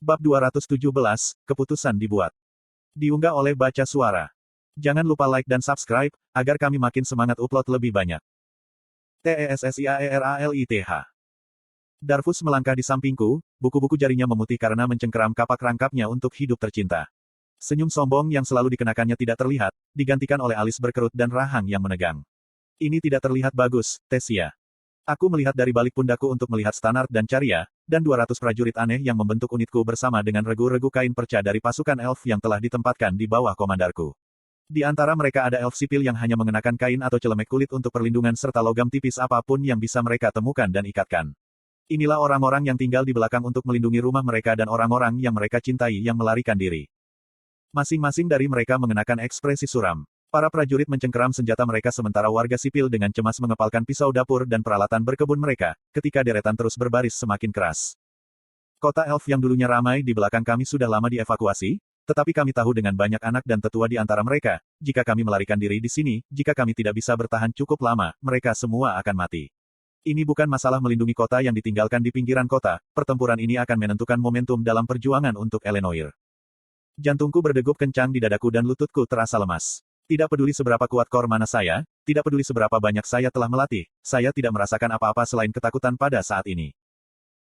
Bab 217, Keputusan dibuat. Diunggah oleh Baca Suara. Jangan lupa like dan subscribe, agar kami makin semangat upload lebih banyak. TESSIAERALITH. Darfus melangkah di sampingku, buku-buku jarinya memutih karena mencengkeram kapak rangkapnya untuk hidup tercinta. Senyum sombong yang selalu dikenakannya tidak terlihat, digantikan oleh alis berkerut dan rahang yang menegang. Ini tidak terlihat bagus, Tessia. Aku melihat dari balik pundakku untuk melihat Stannard dan Caria, dan 200 prajurit aneh yang membentuk unitku bersama dengan regu-regu kain perca dari pasukan elf yang telah ditempatkan di bawah komandarku. Di antara mereka ada elf sipil yang hanya mengenakan kain atau celemek kulit untuk perlindungan serta logam tipis apapun yang bisa mereka temukan dan ikatkan. Inilah orang-orang yang tinggal di belakang untuk melindungi rumah mereka dan orang-orang yang mereka cintai yang melarikan diri. Masing-masing dari mereka mengenakan ekspresi suram. Para prajurit mencengkeram senjata mereka sementara warga sipil dengan cemas mengepalkan pisau dapur dan peralatan berkebun mereka, ketika deretan terus berbaris semakin keras. Kota elf yang dulunya ramai di belakang kami sudah lama dievakuasi, tetapi kami tahu dengan banyak anak dan tetua di antara mereka, jika kami melarikan diri di sini, jika kami tidak bisa bertahan cukup lama, mereka semua akan mati. Ini bukan masalah melindungi kota yang ditinggalkan di pinggiran kota, pertempuran ini akan menentukan momentum dalam perjuangan untuk Eleanor. Jantungku berdegup kencang di dadaku dan lututku terasa lemas. Tidak peduli seberapa kuat kor mana saya, tidak peduli seberapa banyak saya telah melatih, saya tidak merasakan apa-apa selain ketakutan pada saat ini.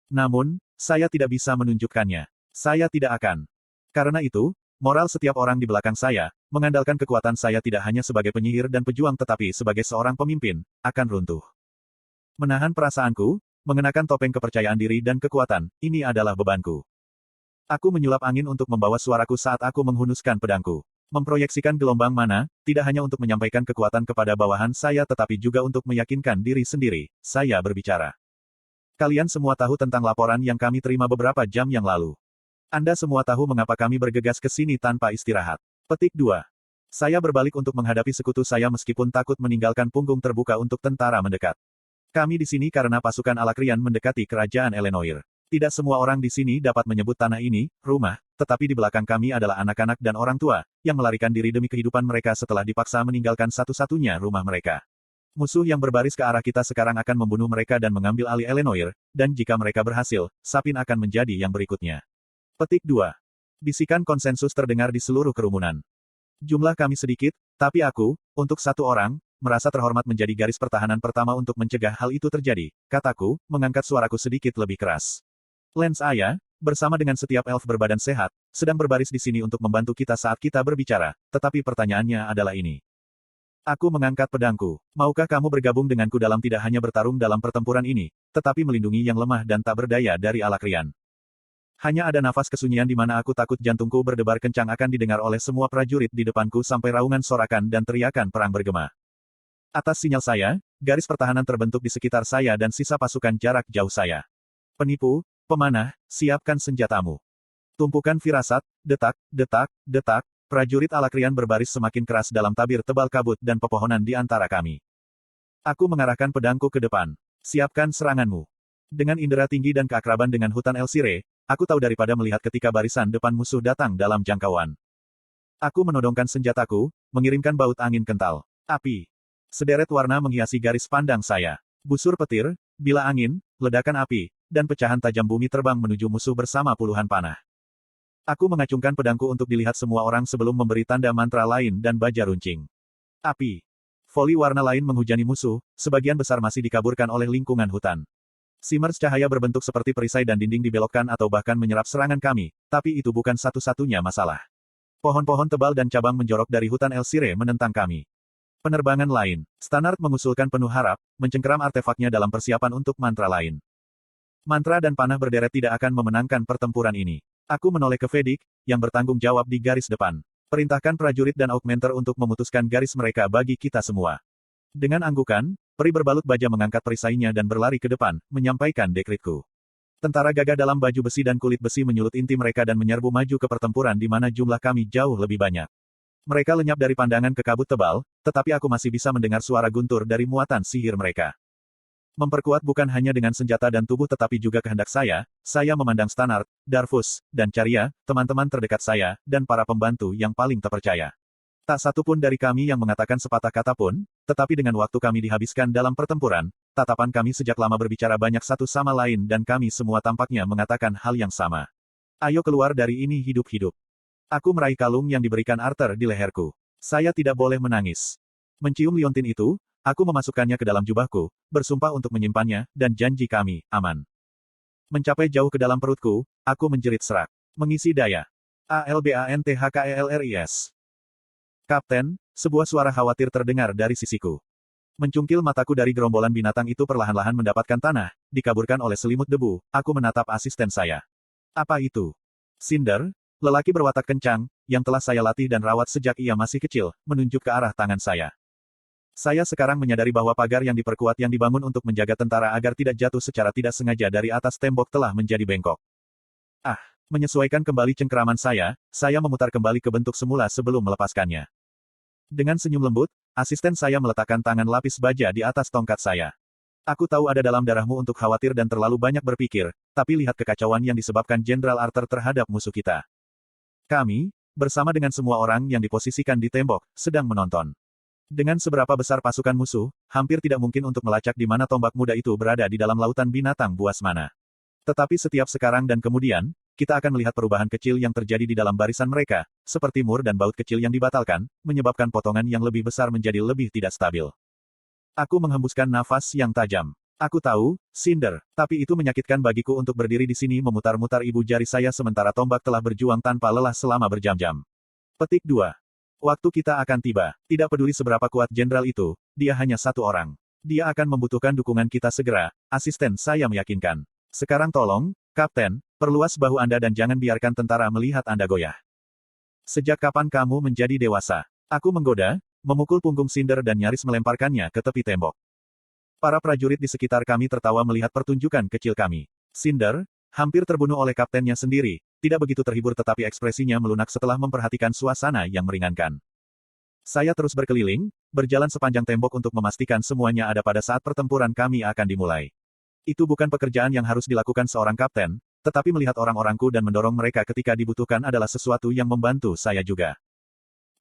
Namun, saya tidak bisa menunjukkannya. Saya tidak akan. Karena itu, moral setiap orang di belakang saya, mengandalkan kekuatan saya tidak hanya sebagai penyihir dan pejuang tetapi sebagai seorang pemimpin, akan runtuh. Menahan perasaanku, mengenakan topeng kepercayaan diri dan kekuatan, ini adalah bebanku. Aku menyulap angin untuk membawa suaraku saat aku menghunuskan pedangku. Memproyeksikan gelombang mana, tidak hanya untuk menyampaikan kekuatan kepada bawahan saya tetapi juga untuk meyakinkan diri sendiri, saya berbicara. Kalian semua tahu tentang laporan yang kami terima beberapa jam yang lalu. Anda semua tahu mengapa kami bergegas ke sini tanpa istirahat. Petik 2. Saya berbalik untuk menghadapi sekutu saya meskipun takut meninggalkan punggung terbuka untuk tentara mendekat. Kami di sini karena pasukan Alakrian mendekati kerajaan Eleanor. Tidak semua orang di sini dapat menyebut tanah ini, rumah, tetapi di belakang kami adalah anak-anak dan orang tua, yang melarikan diri demi kehidupan mereka setelah dipaksa meninggalkan satu-satunya rumah mereka. Musuh yang berbaris ke arah kita sekarang akan membunuh mereka dan mengambil alih Eleanor, dan jika mereka berhasil, Sapin akan menjadi yang berikutnya. Petik 2. Bisikan konsensus terdengar di seluruh kerumunan. Jumlah kami sedikit, tapi aku, untuk satu orang, merasa terhormat menjadi garis pertahanan pertama untuk mencegah hal itu terjadi, kataku, mengangkat suaraku sedikit lebih keras. Lance Aya, bersama dengan setiap elf berbadan sehat, sedang berbaris di sini untuk membantu kita saat kita berbicara, tetapi pertanyaannya adalah ini. Aku mengangkat pedangku. Maukah kamu bergabung denganku dalam tidak hanya bertarung dalam pertempuran ini, tetapi melindungi yang lemah dan tak berdaya dari Alakrian? Hanya ada nafas kesunyian di mana aku takut jantungku berdebar kencang akan didengar oleh semua prajurit di depanku sampai raungan sorakan dan teriakan perang bergema. Atas sinyal saya, garis pertahanan terbentuk di sekitar saya dan sisa pasukan jarak jauh saya. Penipu, pemanah, siapkan senjatamu. Tumpukan firasat, detak, detak, detak, prajurit Alakrian berbaris semakin keras dalam tabir tebal kabut dan pepohonan di antara kami. Aku mengarahkan pedangku ke depan. Siapkan seranganmu. Dengan indera tinggi dan keakraban dengan hutan Elsire, aku tahu daripada melihat ketika barisan depan musuh datang dalam jangkauan. Aku menodongkan senjataku, mengirimkan baut angin kental. Api. Sederet warna menghiasi garis pandang saya. Busur petir, bila angin, ledakan api, dan pecahan tajam bumi terbang menuju musuh bersama puluhan panah. Aku mengacungkan pedangku untuk dilihat semua orang sebelum memberi tanda mantra lain dan baja runcing. Api. Voli warna lain menghujani musuh, sebagian besar masih dikaburkan oleh lingkungan hutan. Simmers cahaya berbentuk seperti perisai dan dinding dibelokkan atau bahkan menyerap serangan kami, tapi itu bukan satu-satunya masalah. Pohon-pohon tebal dan cabang menjorok dari hutan Elsire menentang kami. Penerbangan lain. Stannard mengusulkan penuh harap, mencengkeram artefaknya dalam persiapan untuk mantra lain. Mantra dan panah berderet tidak akan memenangkan pertempuran ini. Aku menoleh ke Vedic, yang bertanggung jawab di garis depan. Perintahkan prajurit dan augmenter untuk memutuskan garis mereka bagi kita semua. Dengan anggukan, peri berbalut baja mengangkat perisainya dan berlari ke depan, menyampaikan dekritku. Tentara gagah dalam baju besi dan kulit besi menyulut inti mereka dan menyerbu maju ke pertempuran di mana jumlah kami jauh lebih banyak. Mereka lenyap dari pandangan ke kabut tebal, tetapi aku masih bisa mendengar suara guntur dari muatan sihir mereka. Memperkuat bukan hanya dengan senjata dan tubuh tetapi juga kehendak saya memandang Stannard, Darfus, dan Caria, teman-teman terdekat saya, dan para pembantu yang paling terpercaya. Tak satu pun dari kami yang mengatakan sepatah kata pun, tetapi dengan waktu kami dihabiskan dalam pertempuran, tatapan kami sejak lama berbicara banyak satu sama lain dan kami semua tampaknya mengatakan hal yang sama. Ayo keluar dari ini hidup-hidup. Aku meraih kalung yang diberikan Arthur di leherku. Saya tidak boleh menangis. Mencium liontin itu, aku memasukkannya ke dalam jubahku, bersumpah untuk menyimpannya, dan janji kami, aman. Mencapai jauh ke dalam perutku, aku menjerit serak. Mengisi daya. ALBANTHKELRIS. Kapten, sebuah suara khawatir terdengar dari sisiku. Mencungkil mataku dari gerombolan binatang itu perlahan-lahan mendapatkan tanah, dikaburkan oleh selimut debu, aku menatap asisten saya. Apa itu? Cinder, lelaki berwatak kencang, yang telah saya latih dan rawat sejak ia masih kecil, menunjuk ke arah tangan saya. Saya sekarang menyadari bahwa pagar yang diperkuat yang dibangun untuk menjaga tentara agar tidak jatuh secara tidak sengaja dari atas tembok telah menjadi bengkok. Menyesuaikan kembali cengkeraman saya memutar kembali ke bentuk semula sebelum melepaskannya. Dengan senyum lembut, asisten saya meletakkan tangan lapis baja di atas tongkat saya. Aku tahu ada dalam darahmu untuk khawatir dan terlalu banyak berpikir, tapi lihat kekacauan yang disebabkan Jenderal Arthur terhadap musuh kita. Kami, bersama dengan semua orang yang diposisikan di tembok, sedang menonton. Dengan seberapa besar pasukan musuh, hampir tidak mungkin untuk melacak di mana tombak muda itu berada di dalam lautan binatang buas mana. Tetapi setiap sekarang dan kemudian, kita akan melihat perubahan kecil yang terjadi di dalam barisan mereka, seperti mur dan baut kecil yang dibatalkan, menyebabkan potongan yang lebih besar menjadi lebih tidak stabil. Aku menghembuskan nafas yang tajam. Aku tahu, Cinder, tapi itu menyakitkan bagiku untuk berdiri di sini memutar-mutar ibu jari saya sementara tombak telah berjuang tanpa lelah selama berjam-jam. Petik 2. Waktu kita akan tiba. Tidak peduli seberapa kuat jenderal itu, dia hanya satu orang. Dia akan membutuhkan dukungan kita segera, asisten saya meyakinkan. Sekarang tolong, Kapten, perluas bahu Anda dan jangan biarkan tentara melihat Anda goyah. Sejak kapan kamu menjadi dewasa? Aku menggoda, memukul punggung Cinder dan nyaris melemparkannya ke tepi tembok. Para prajurit di sekitar kami tertawa melihat pertunjukan kecil kami. Cinder, hampir terbunuh oleh kaptennya sendiri, tidak begitu terhibur tetapi ekspresinya melunak setelah memperhatikan suasana yang meringankan. Saya terus berkeliling, berjalan sepanjang tembok untuk memastikan semuanya ada pada saat pertempuran kami akan dimulai. Itu bukan pekerjaan yang harus dilakukan seorang kapten, tetapi melihat orang-orangku dan mendorong mereka ketika dibutuhkan adalah sesuatu yang membantu saya juga.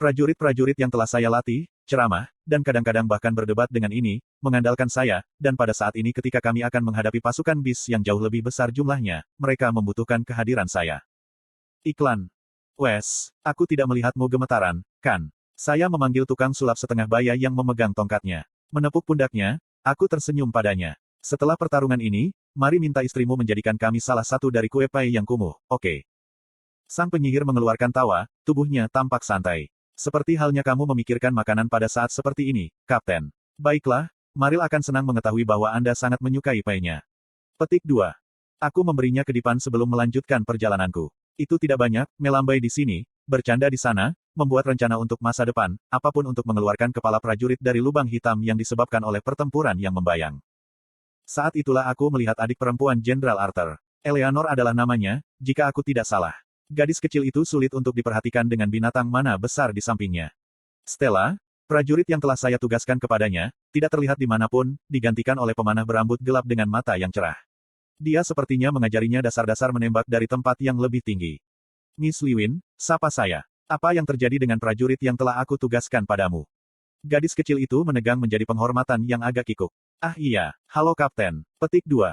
Prajurit-prajurit yang telah saya latih, ceramah, dan kadang-kadang bahkan berdebat dengan ini, mengandalkan saya, dan pada saat ini ketika kami akan menghadapi pasukan bis yang jauh lebih besar jumlahnya, mereka membutuhkan kehadiran saya. Iklan. Wes, aku tidak melihatmu gemetaran, kan? Saya memanggil tukang sulap setengah baya yang memegang tongkatnya. Menepuk pundaknya, aku tersenyum padanya. Setelah pertarungan ini, mari minta istrimu menjadikan kami salah satu dari kue pai yang kumuh, oke? Sang penyihir mengeluarkan tawa, tubuhnya tampak santai. Seperti halnya kamu memikirkan makanan pada saat seperti ini, Kapten. Baiklah, Maril akan senang mengetahui bahwa Anda sangat menyukai painya. Petik 2. Aku memberinya kedipan sebelum melanjutkan perjalananku. Itu tidak banyak, melambai di sini, bercanda di sana, membuat rencana untuk masa depan, apapun untuk mengeluarkan kepala prajurit dari lubang hitam yang disebabkan oleh pertempuran yang membayang. Saat itulah aku melihat adik perempuan Jenderal Arthur. Eleanor adalah namanya, jika aku tidak salah. Gadis kecil itu sulit untuk diperhatikan dengan binatang mana besar di sampingnya. Stella, prajurit yang telah saya tugaskan kepadanya, tidak terlihat dimanapun, digantikan oleh pemanah berambut gelap dengan mata yang cerah. Dia sepertinya mengajarinya dasar-dasar menembak dari tempat yang lebih tinggi. Miss Lewin, sapa saya. Apa yang terjadi dengan prajurit yang telah aku tugaskan padamu? Gadis kecil itu menegang menjadi penghormatan yang agak kikuk. Ah iya, halo Kapten. Petik 2.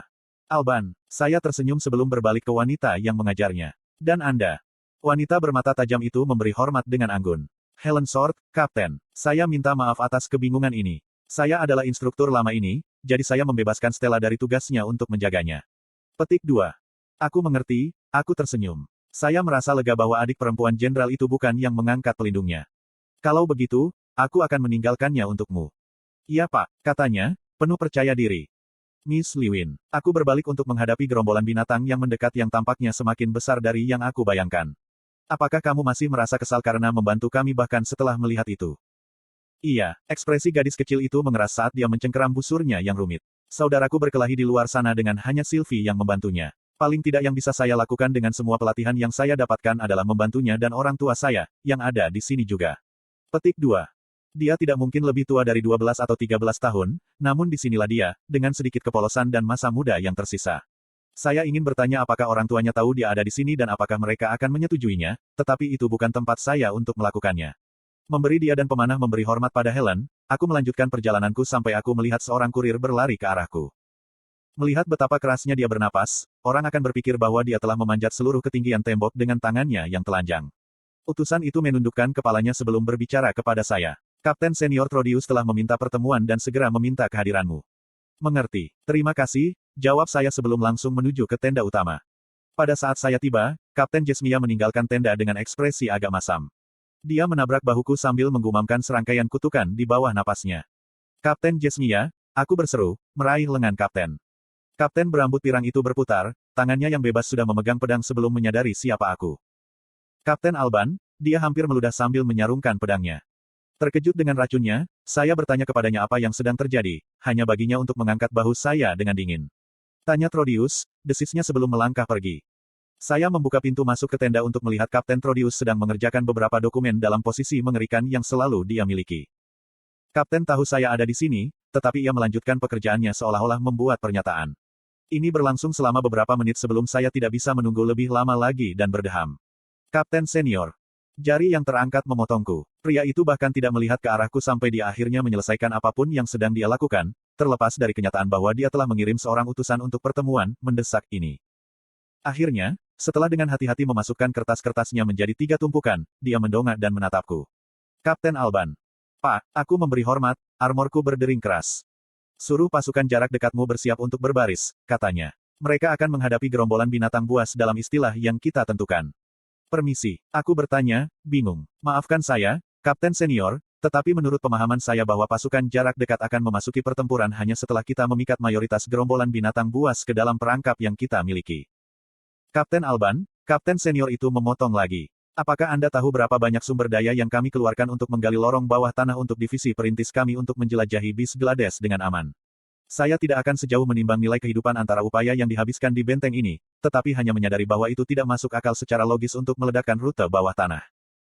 Alban, saya tersenyum sebelum berbalik ke wanita yang mengajarnya. Dan Anda? Wanita bermata tajam itu memberi hormat dengan anggun. Helen Short, Kapten. Saya minta maaf atas kebingungan ini. Saya adalah instruktur lama ini, jadi saya membebaskan Stella dari tugasnya untuk menjaganya. Petik 2. Aku mengerti, aku tersenyum. Saya merasa lega bahwa adik perempuan jenderal itu bukan yang mengangkat pelindungnya. Kalau begitu, aku akan meninggalkannya untukmu. Iya Pak, katanya, penuh percaya diri. Miss Lewin, aku berbalik untuk menghadapi gerombolan binatang yang mendekat yang tampaknya semakin besar dari yang aku bayangkan. Apakah kamu masih merasa kesal karena membantu kami bahkan setelah melihat itu? Iya, ekspresi gadis kecil itu mengeras saat dia mencengkeram busurnya yang rumit. Saudaraku berkelahi di luar sana dengan hanya Sylvie yang membantunya. Paling tidak yang bisa saya lakukan dengan semua pelatihan yang saya dapatkan adalah membantunya dan orang tua saya, yang ada di sini juga. Petik 2. Dia tidak mungkin lebih tua dari 12 atau 13 tahun, namun disinilah dia, dengan sedikit kepolosan dan masa muda yang tersisa. Saya ingin bertanya apakah orang tuanya tahu dia ada di sini dan apakah mereka akan menyetujuinya, tetapi itu bukan tempat saya untuk melakukannya. Memberi dia dan pemanah memberi hormat pada Helen, aku melanjutkan perjalananku sampai aku melihat seorang kurir berlari ke arahku. Melihat betapa kerasnya dia bernapas, orang akan berpikir bahwa dia telah memanjat seluruh ketinggian tembok dengan tangannya yang telanjang. Utusan itu menundukkan kepalanya sebelum berbicara kepada saya. Kapten Senior Trodius telah meminta pertemuan dan segera meminta kehadiranmu. Mengerti. Terima kasih, jawab saya sebelum langsung menuju ke tenda utama. Pada saat saya tiba, Kapten Jesmia meninggalkan tenda dengan ekspresi agak masam. Dia menabrak bahuku sambil menggumamkan serangkaian kutukan di bawah napasnya. Kapten Jesmia, aku berseru, meraih lengan Kapten. Kapten berambut pirang itu berputar, tangannya yang bebas sudah memegang pedang sebelum menyadari siapa aku. Kapten Alban, dia hampir meludah sambil menyarungkan pedangnya. Terkejut dengan racunnya, saya bertanya kepadanya apa yang sedang terjadi, hanya baginya untuk mengangkat bahu saya dengan dingin. Tanya Trodius, desisnya sebelum melangkah pergi. Saya membuka pintu masuk ke tenda untuk melihat Kapten Trodius sedang mengerjakan beberapa dokumen dalam posisi mengerikan yang selalu dia miliki. Kapten tahu saya ada di sini, tetapi ia melanjutkan pekerjaannya seolah-olah membuat pernyataan. Ini berlangsung selama beberapa menit sebelum saya tidak bisa menunggu lebih lama lagi dan berdeham. Kapten Senior. Jari yang terangkat memotongku. Pria itu bahkan tidak melihat ke arahku sampai dia akhirnya menyelesaikan apapun yang sedang dia lakukan, terlepas dari kenyataan bahwa dia telah mengirim seorang utusan untuk pertemuan mendesak ini. Akhirnya, setelah dengan hati-hati memasukkan kertas-kertasnya menjadi 3 tumpukan, dia mendongak dan menatapku. Kapten Alban. Pak, aku memberi hormat, armorku berdering keras. Suruh pasukan jarak dekatmu bersiap untuk berbaris, katanya. Mereka akan menghadapi gerombolan binatang buas dalam istilah yang kita tentukan. Permisi, aku bertanya, bingung. Maafkan saya, Kapten Senior, tetapi menurut pemahaman saya bahwa pasukan jarak dekat akan memasuki pertempuran hanya setelah kita memikat mayoritas gerombolan binatang buas ke dalam perangkap yang kita miliki. Kapten Alban, Kapten Senior itu memotong lagi. Apakah Anda tahu berapa banyak sumber daya yang kami keluarkan untuk menggali lorong bawah tanah untuk divisi perintis kami untuk menjelajahi bis Glades dengan aman? Saya tidak akan sejauh menimbang nilai kehidupan antara upaya yang dihabiskan di benteng ini, tetapi hanya menyadari bahwa itu tidak masuk akal secara logis untuk meledakkan rute bawah tanah.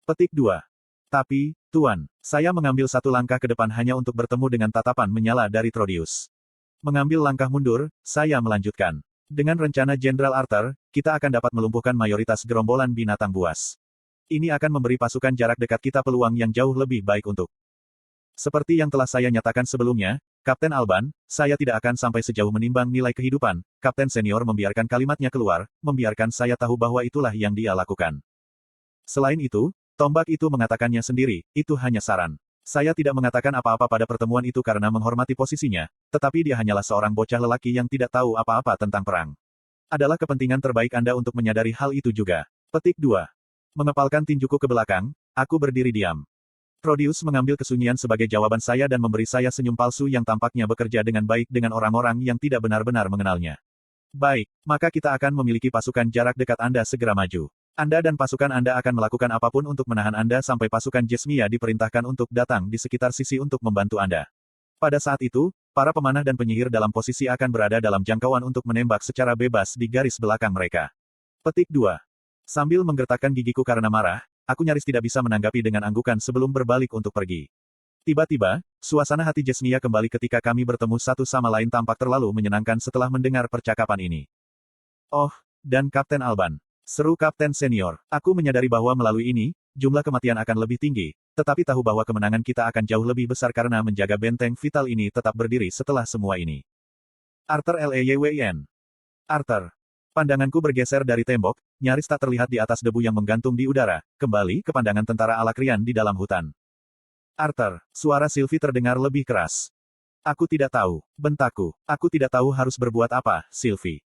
Petik 2. Tapi, Tuan, saya mengambil satu langkah ke depan hanya untuk bertemu dengan tatapan menyala dari Trodius. Mengambil langkah mundur, saya melanjutkan. Dengan rencana Jenderal Arthur, kita akan dapat melumpuhkan mayoritas gerombolan binatang buas. Ini akan memberi pasukan jarak dekat kita peluang yang jauh lebih baik untuk. Seperti yang telah saya nyatakan sebelumnya, Kapten Alban, saya tidak akan sampai sejauh menimbang nilai kehidupan. Kapten Senior membiarkan kalimatnya keluar, membiarkan saya tahu bahwa itulah yang dia lakukan. Selain itu, tombak itu mengatakannya sendiri, itu hanya saran. Saya tidak mengatakan apa-apa pada pertemuan itu karena menghormati posisinya, tetapi dia hanyalah seorang bocah lelaki yang tidak tahu apa-apa tentang perang. Adalah kepentingan terbaik Anda untuk menyadari hal itu juga. Petik 2. Mengepalkan tinjuku ke belakang, aku berdiri diam. Trodius mengambil kesunyian sebagai jawaban saya dan memberi saya senyum palsu yang tampaknya bekerja dengan baik dengan orang-orang yang tidak benar-benar mengenalnya. Baik, maka kita akan memiliki pasukan jarak dekat Anda segera maju. Anda dan pasukan Anda akan melakukan apapun untuk menahan Anda sampai pasukan Jesmia diperintahkan untuk datang di sekitar sisi untuk membantu Anda. Pada saat itu, para pemanah dan penyihir dalam posisi akan berada dalam jangkauan untuk menembak secara bebas di garis belakang mereka. Petik 2. Sambil menggertakkan gigiku karena marah, aku nyaris tidak bisa menanggapi dengan anggukan sebelum berbalik untuk pergi. Tiba-tiba, suasana hati Jesmia kembali ketika kami bertemu satu sama lain tampak terlalu menyenangkan setelah mendengar percakapan ini. Oh, dan Kapten Alban. Seru Kapten Senior. Aku menyadari bahwa melalui ini, jumlah kematian akan lebih tinggi, tetapi tahu bahwa kemenangan kita akan jauh lebih besar karena menjaga benteng vital ini tetap berdiri setelah semua ini. Arthur Leywyn. Arthur. Pandanganku bergeser dari tembok, nyaris tak terlihat di atas debu yang menggantung di udara, kembali ke pandangan tentara Alakrian di dalam hutan. Arthur, suara Sylvie terdengar lebih keras. Aku tidak tahu, bentakku. Aku tidak tahu harus berbuat apa, Sylvie.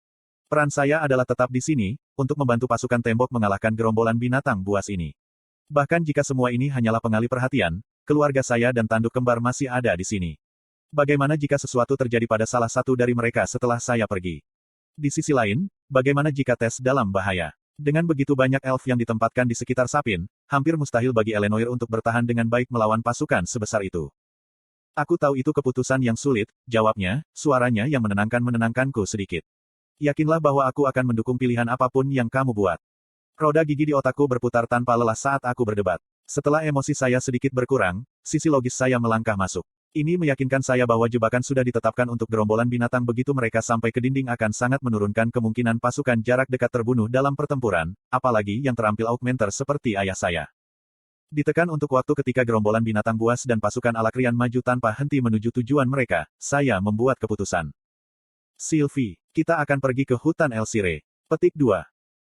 Peran saya adalah tetap di sini, untuk membantu pasukan tembok mengalahkan gerombolan binatang buas ini. Bahkan jika semua ini hanyalah pengalih perhatian, keluarga saya dan tanduk kembar masih ada di sini. Bagaimana jika sesuatu terjadi pada salah satu dari mereka setelah saya pergi? Di sisi lain, bagaimana jika Tess dalam bahaya? Dengan begitu banyak elf yang ditempatkan di sekitar Sapin, hampir mustahil bagi Eleanor untuk bertahan dengan baik melawan pasukan sebesar itu. Aku tahu itu keputusan yang sulit, jawabnya, suaranya yang menenangkanku sedikit. Yakinlah bahwa aku akan mendukung pilihan apapun yang kamu buat. Roda gigi di otakku berputar tanpa lelah saat aku berdebat. Setelah emosi saya sedikit berkurang, sisi logis saya melangkah masuk. Ini meyakinkan saya bahwa jebakan sudah ditetapkan untuk gerombolan binatang begitu mereka sampai ke dinding akan sangat menurunkan kemungkinan pasukan jarak dekat terbunuh dalam pertempuran, apalagi yang terampil augmenter seperti ayah saya. Ditekan untuk waktu ketika gerombolan binatang buas dan pasukan Alakrian maju tanpa henti menuju tujuan mereka, saya membuat keputusan. Sylvie, kita akan pergi ke hutan Elsire. Petik 2.